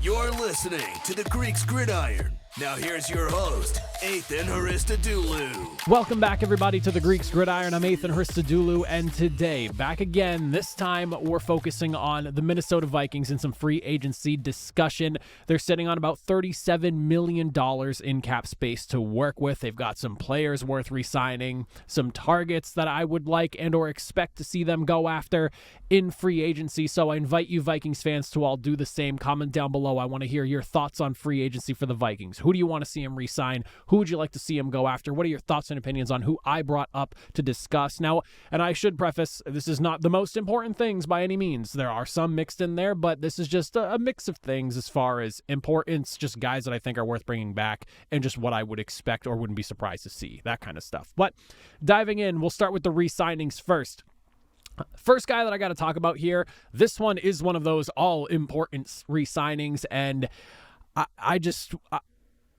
You're listening to the Greeks Gridiron. Now here's your host, Ethan Haristadoulou. Welcome back, everybody, to the Greeks Gridiron. I'm Ethan Haristadoulou, and today, back again. This time, we're focusing on the Minnesota Vikings and some free agency discussion. They're sitting on about $37 million in cap space to work with. They've got some players worth re-signing, some targets that I would like and or expect to see them go after in free agency. So I invite you Vikings fans to all do the same. Comment down below. I want to hear your thoughts on free agency for the Vikings. Who do you want to see him re-sign? Who would you like to see him go after? What are your thoughts and opinions on who I brought up to discuss? Now, and I should preface, this is not the most important things by any means. There are some mixed in there, but this is just a mix of things as far as importance, just guys that I think are worth bringing back, and just what I would expect or wouldn't be surprised to see, that kind of stuff. But diving in, we'll start with the re-signings first. First guy that I got to talk about here, this one is one of those all-important re-signings, and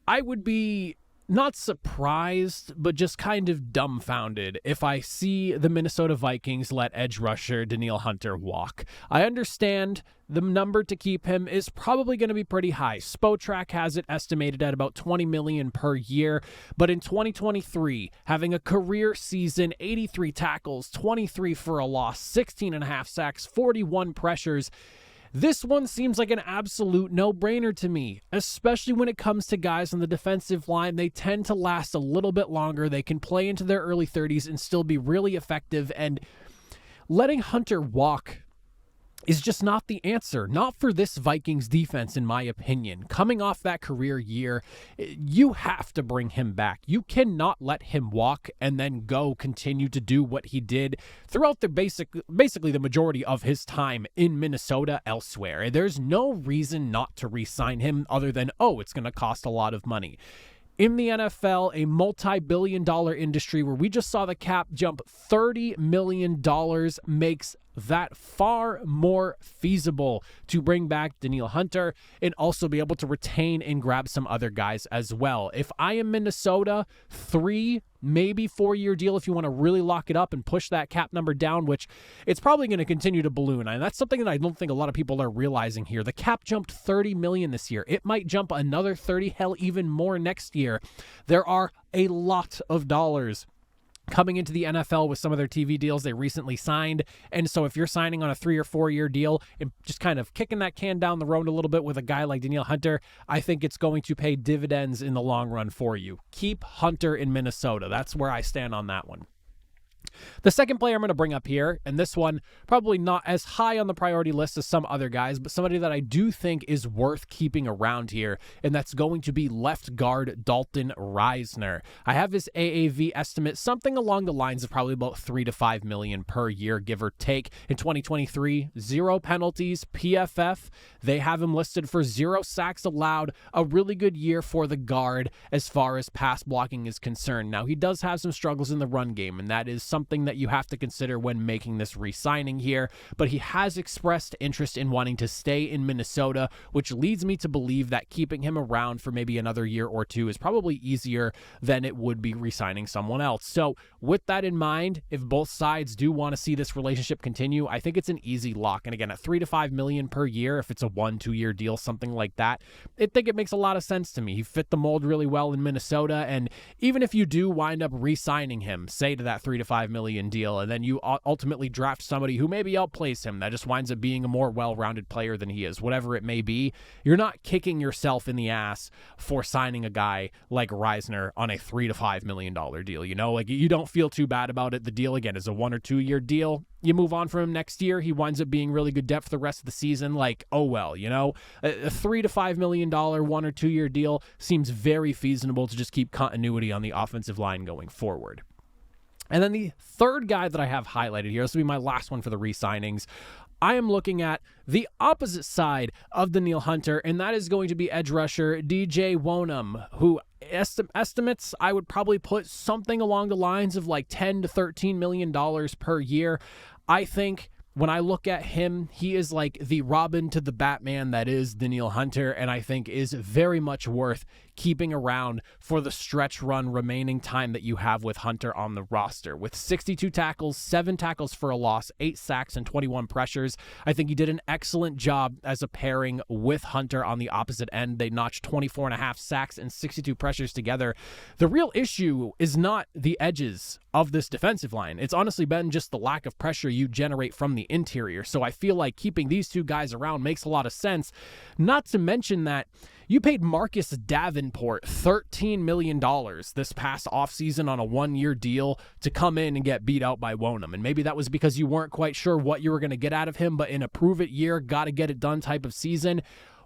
I would be not surprised, but just kind of dumbfounded if I see the Minnesota Vikings let edge rusher Danielle Hunter walk. I understand the number to keep him is probably going to be pretty high. Spotrac has it estimated at about $20 million per year, but in 2023, having a career season, 83 tackles, 23 for a loss, 16.5 sacks, 41 pressures, this one seems like an absolute no-brainer to me, especially when it comes to guys on the defensive line. They tend to last a little bit longer. They can play into their early 30s and still be really effective, and letting Hunter walk is just not the answer. Not for this Vikings defense, in my opinion. Coming off that career year, you have to bring him back. You cannot let him walk and then continue to do what he did throughout the basically the majority of his time in Minnesota elsewhere. There's no reason not to re-sign him other than, it's going to cost a lot of money. In the NFL, a multi-billion-dollar industry where we just saw the cap jump $30 million makes that far more feasible to bring back Danielle Hunter and also be able to retain and grab some other guys as well. If I am Minnesota, 3, maybe 4-year deal if you want to really lock it up and push that cap number down, which it's probably going to continue to balloon. And that's something that I don't think a lot of people are realizing here. The cap jumped $30 million this year. It might jump another 30, hell, even more next year. There are a lot of dollars coming into the NFL with some of their TV deals they recently signed. And so if you're signing on a 3 or 4-year deal and just kind of kicking that can down the road a little bit with a guy like Danielle Hunter, I think it's going to pay dividends in the long run for you. Keep Hunter in Minnesota. That's where I stand on that one. The second player I'm going to bring up here, and this one probably not as high on the priority list as some other guys, but somebody that I do think is worth keeping around here, and that's going to be left guard Dalton Risner. I have his AAV estimate something along the lines of probably about $3 to $5 million per year, give or take. In 2023, 0 penalties, PFF. They have him listed for 0 sacks allowed. A really good year for the guard as far as pass blocking is concerned. Now, he does have some struggles in the run game, and that is something that you have to consider when making this re-signing here, but he has expressed interest in wanting to stay in Minnesota, which leads me to believe that keeping him around for maybe another year or two is probably easier than it would be re-signing someone else. So with that in mind, if both sides do want to see this relationship continue, I think it's an easy lock. And again, at $3 to $5 million per year, if it's a 1-2 year deal, something like that, I think it makes a lot of sense to me. He fit the mold really well in Minnesota, and even if you do wind up re-signing him, say to that $3 to $5 million deal, and then you ultimately draft somebody who maybe outplays him, that just winds up being a more well-rounded player than he is, whatever it may be, you're not kicking yourself in the ass for signing a guy like Risner on a $3 to $5 million deal. You know, like, you don't feel too bad about it. The deal, again, is a 1 or 2 year deal. You move on from him next year, he winds up being really good depth the rest of the season. Like, oh well, you know, a $3 to $5 million 1 or 2 year deal seems very feasible to just keep continuity on the offensive line going forward. And then the third guy that I have highlighted here, this will be my last one for the re-signings. I am looking at the opposite side of Danielle Hunter, and that is going to be edge rusher DJ Wonnum, who estimates I would probably put something along the lines of like $10 to $13 million per year. I think when I look at him, he is like the Robin to the Batman that is Danielle Hunter, and I think is very much worth keeping around for the stretch run remaining time that you have with Hunter on the roster. With 62 tackles, 7 tackles for a loss, 8 sacks, and 21 pressures, I think he did an excellent job as a pairing with Hunter on the opposite end. They notched 24.5 sacks and 62 pressures together. The real issue is not the edges of this defensive line. It's honestly been just the lack of pressure you generate from the interior. So I feel like keeping these two guys around makes a lot of sense. Not to mention that you paid Marcus Davenport $13 million this past offseason on a 1-year deal to come in and get beat out by Wonum. And maybe that was because you weren't quite sure what you were going to get out of him, but in a prove-it year, got to get it done type of season,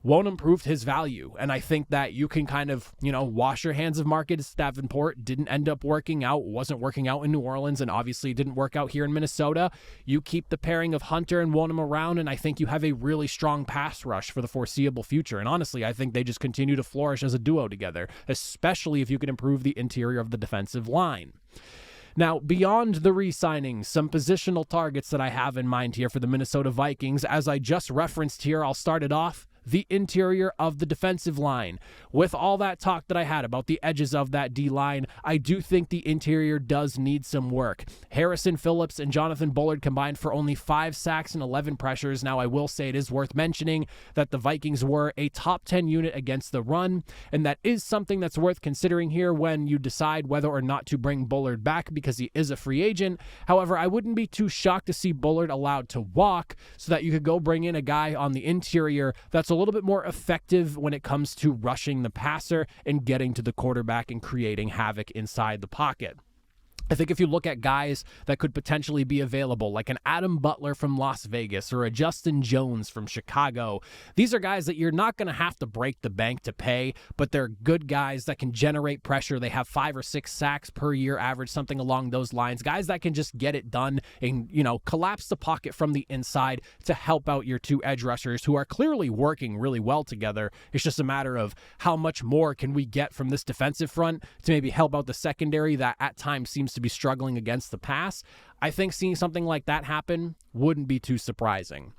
Wonum proved his value. And I think that you can kind of, wash your hands of Marcus Davenport. Didn't end up working out, wasn't working out in New Orleans, and obviously didn't work out here in Minnesota. You keep the pairing of Hunter and Wonum around, and I think you have a really strong pass rush for the foreseeable future. And honestly, I think they just continue to flourish as a duo together, especially if you can improve the interior of the defensive line. Now, beyond the re-signings, some positional targets that I have in mind here for the Minnesota Vikings, as I just referenced here, I'll start it off. The interior of the defensive line. With all that talk that I had about the edges of that D-line, I do think the interior does need some work. Harrison Phillips and Jonathan Bullard combined for only 5 sacks and 11 pressures. Now, I will say it is worth mentioning that the Vikings were a top 10 unit against the run, and that is something that's worth considering here when you decide whether or not to bring Bullard back because he is a free agent. However, I wouldn't be too shocked to see Bullard allowed to walk so that you could go bring in a guy on the interior that's a little bit more effective when it comes to rushing the passer and getting to the quarterback and creating havoc inside the pocket. I think if you look at guys that could potentially be available, like an Adam Butler from Las Vegas or a Justin Jones from Chicago, these are guys that you're not going to have to break the bank to pay, but they're good guys that can generate pressure. They have 5 or 6 sacks per year average, something along those lines. Guys that can just get it done and, collapse the pocket from the inside to help out your 2 edge rushers who are clearly working really well together. It's just a matter of how much more can we get from this defensive front to maybe help out the secondary that at times seems to be struggling against the pass. I think seeing something like that happen wouldn't be too surprising.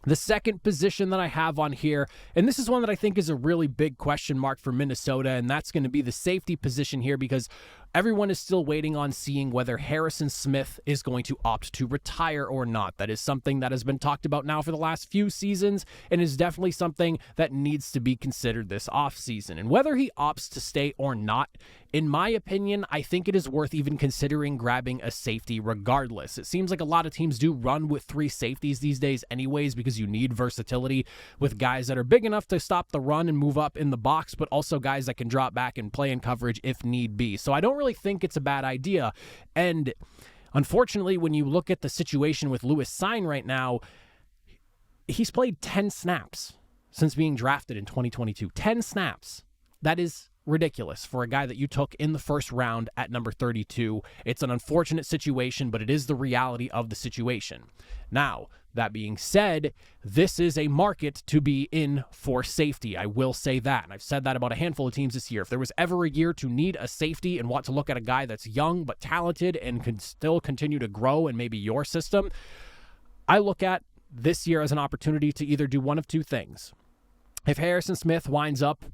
The second position that I have on here, and this is one that I think is a really big question mark for Minnesota, and that's going to be the safety position here because everyone is still waiting on seeing whether Harrison Smith is going to opt to retire or not. That is something that has been talked about now for the last few seasons and is definitely something that needs to be considered this offseason. And whether he opts to stay or not, in my opinion, I think it is worth even considering grabbing a safety regardless. It seems like a lot of teams do run with 3 safeties these days anyways because you need versatility with guys that are big enough to stop the run and move up in the box, but also guys that can drop back and play in coverage if need be. So I don't really think it's a bad idea. And unfortunately, when you look at the situation with Lewis Cine right now, he's played 10 snaps since being drafted in 2022. 10 snaps. That is ridiculous for a guy that you took in the first round at number 32. It's an unfortunate situation, but it is the reality of the situation. Now, that being said, this is a market to be in for safety. I will say that. And I've said that about a handful of teams this year. If there was ever a year to need a safety and want to look at a guy that's young but talented and can still continue to grow in maybe your system, I look at this year as an opportunity to either do one of 2 things. If Harrison Smith winds up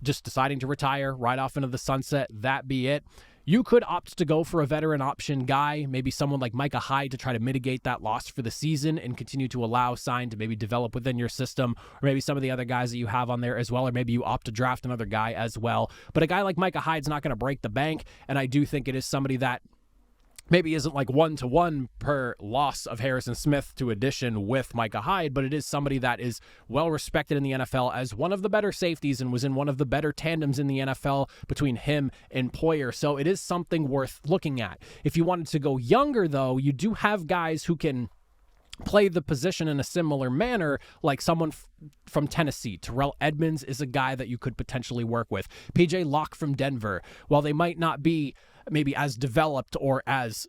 just deciding to retire right off into the sunset, that be it. You could opt to go for a veteran option guy, maybe someone like Micah Hyde to try to mitigate that loss for the season and continue to allow Cine to maybe develop within your system, or maybe some of the other guys that you have on there as well, or maybe you opt to draft another guy as well. But a guy like Micah Hyde's not going to break the bank, and I do think it is somebody that maybe isn't like 1-to-1 per loss of Harrison Smith to addition with Micah Hyde, but it is somebody that is well respected in the NFL as one of the better safeties and was in one of the better tandems in the NFL between him and Poyer. So it is something worth looking at. If you wanted to go younger, though, you do have guys who can play the position in a similar manner, like someone from Tennessee. Terrell Edmonds is a guy that you could potentially work with. PJ Locke from Denver, while they might not be maybe as developed or as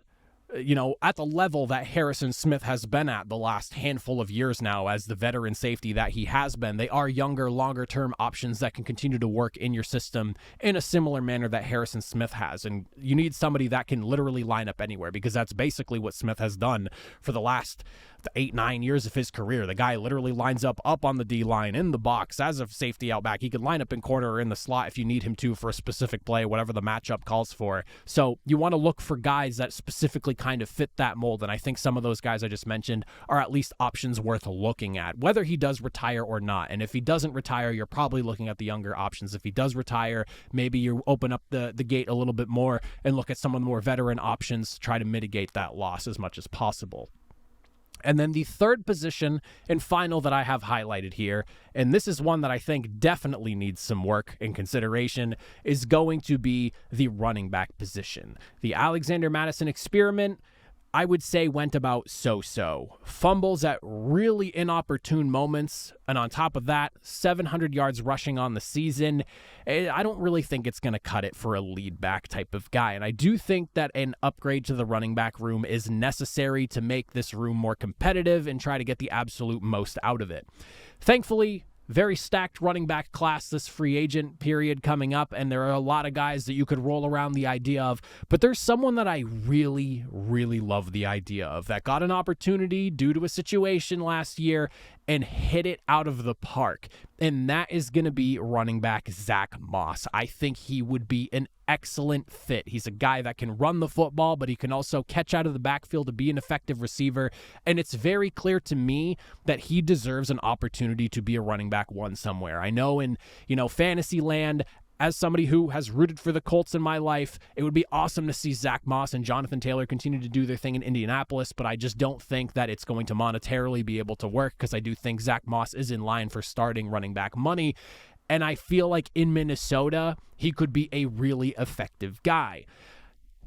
at the level that Harrison Smith has been at the last handful of years now as the veteran safety that he has been. They are younger, longer-term options that can continue to work in your system in a similar manner that Harrison Smith has. And you need somebody that can literally line up anywhere, because that's basically what Smith has done for the last 8-9 years of his career. The guy literally lines up on the D-line, in the box, as a safety out back. He can line up in corner or in the slot if you need him to for a specific play, whatever the matchup calls for. So you want to look for guys that specifically kind of fit that mold, and I think some of those guys I just mentioned are at least options worth looking at, whether he does retire or not. And if he doesn't retire, you're probably looking at the younger options. If he does retire, maybe you open up the gate a little bit more and look at some of the more veteran options to try to mitigate that loss as much as possible. And then the third position and final that I have highlighted here, and this is one that I think definitely needs some work and consideration, is going to be the running back position. The Alexander Mattison experiment, I would say, went about so-so. Fumbles at really inopportune moments, and on top of that, 700 yards rushing on the season. I don't really think it's going to cut it for a lead back type of guy, and I do think that an upgrade to the running back room is necessary to make this room more competitive and try to get the absolute most out of it. Thankfully, very stacked running back class this free agent period coming up, and there are a lot of guys that you could roll around the idea of, but there's someone that I really, really love the idea of that got an opportunity due to a situation last year and hit it out of the park, and that is going to be running back Zach Moss. I think he would be an excellent fit. He's a guy that can run the football, but he can also catch out of the backfield to be an effective receiver, and it's very clear to me that he deserves an opportunity to be a running back one somewhere. I know in, fantasy land, as somebody who has rooted for the Colts in my life, it would be awesome to see Zach Moss and Jonathan Taylor continue to do their thing in Indianapolis, but I just don't think that it's going to monetarily be able to work, because I do think Zach Moss is in line for starting running back money, and I feel like in Minnesota, he could be a really effective guy.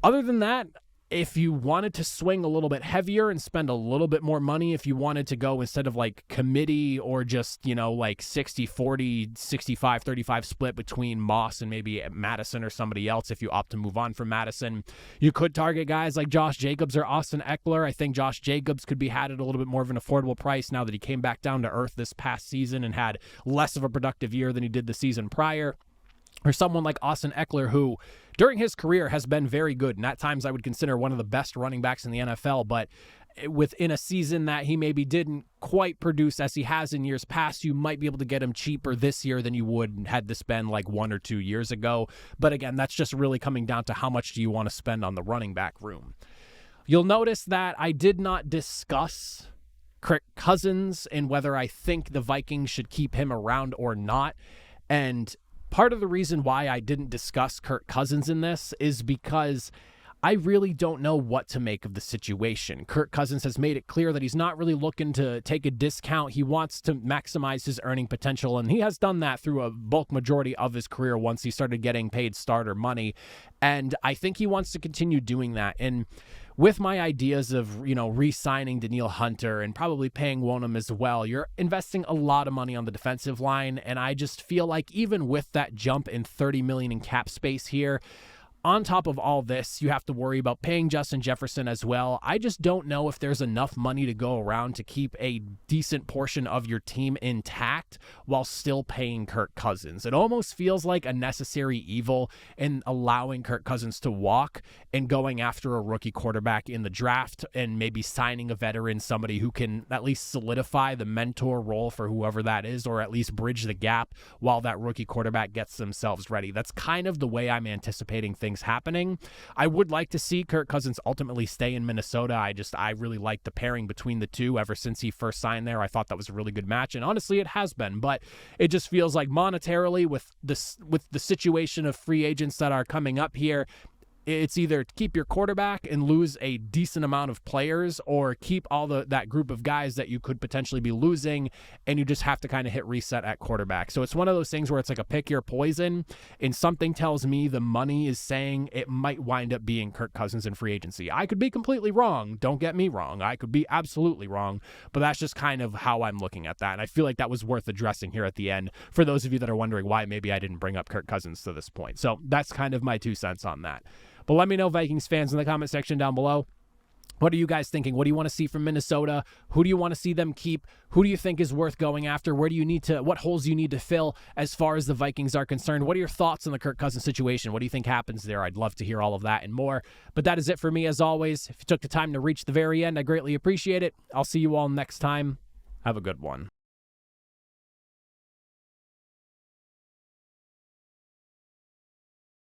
Other than that, if you wanted to swing a little bit heavier and spend a little bit more money, if you wanted to go instead of like committee or just, 60-40, 65-35 split between Moss and maybe Madison or somebody else, if you opt to move on from Madison, you could target guys like Josh Jacobs or Austin Eckler. I think Josh Jacobs could be had at a little bit more of an affordable price now that he came back down to earth this past season and had less of a productive year than he did the season prior. Or someone like Austin Eckler, who during his career has been very good, and at times I would consider one of the best running backs in the NFL, but within a season that he maybe didn't quite produce as he has in years past, you might be able to get him cheaper this year than you would had this been like 1 or 2 years ago. But again, that's just really coming down to how much do you want to spend on the running back room. You'll notice that I did not discuss Kirk Cousins and whether I think the Vikings should keep him around or not. And part of the reason why I didn't discuss Kirk Cousins in this is because I really don't know what to make of the situation. Kirk Cousins has made it clear that he's not really looking to take a discount. He wants to maximize his earning potential, and he has done that through a bulk majority of his career once he started getting paid starter money. And I think he wants to continue doing that. And with my ideas of, re-signing Danielle Hunter and probably paying Wonham as well, you're investing a lot of money on the defensive line, and I just feel like even with that jump in $30 million in cap space here, on top of all this, you have to worry about paying Justin Jefferson as well. I just don't know if there's enough money to go around to keep a decent portion of your team intact while still paying Kirk Cousins. It almost feels like a necessary evil in allowing Kirk Cousins to walk and going after a rookie quarterback in the draft and maybe signing a veteran, somebody who can at least solidify the mentor role for whoever that is, or at least bridge the gap while that rookie quarterback gets themselves ready. That's kind of the way I'm anticipating things happening. I would like to see Kirk Cousins ultimately stay in Minnesota. I really like the pairing between the two ever since he first signed there. I thought that was a really good match, and honestly it has been, but it just feels like monetarily with the situation of free agents that are coming up here, it's either keep your quarterback and lose a decent amount of players, or keep all that group of guys that you could potentially be losing, and you just have to kind of hit reset at quarterback. So it's one of those things where it's like a pick your poison, and something tells me the money is saying it might wind up being Kirk Cousins in free agency. I could be completely wrong. Don't get me wrong. I could be absolutely wrong, but that's just kind of how I'm looking at that. And I feel like that was worth addressing here at the end for those of you that are wondering why maybe I didn't bring up Kirk Cousins to this point. So that's kind of my 2 cents on that. But let me know, Vikings fans, in the comment section down below. What are you guys thinking? What do you want to see from Minnesota? Who do you want to see them keep? Who do you think is worth going after? What holes you need to fill as far as the Vikings are concerned? What are your thoughts on the Kirk Cousins situation? What do you think happens there? I'd love to hear all of that and more. But that is it for me as always. If you took the time to reach the very end, I greatly appreciate it. I'll see you all next time. Have a good one.